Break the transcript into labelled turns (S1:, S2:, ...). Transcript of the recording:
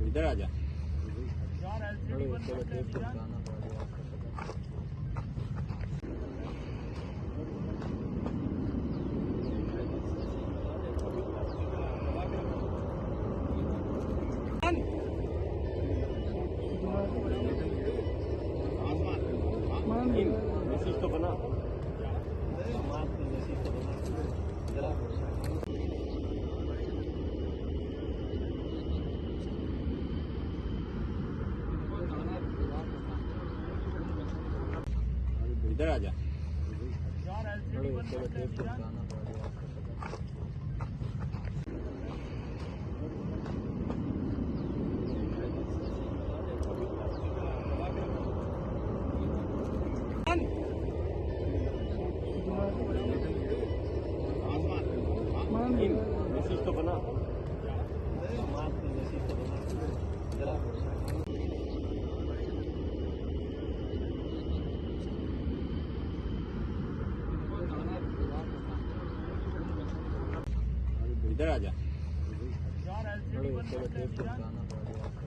S1: इधर आ जा।
S2: यार एलसीडी बंद करते हैं।
S1: मैसेज तो बना। इधर आ जा।
S2: यार एलसीडी बंद करते हैं।
S1: मैसेज तो बना। इधर आ जा।
S2: यार एलसीडी बंद करते हैं।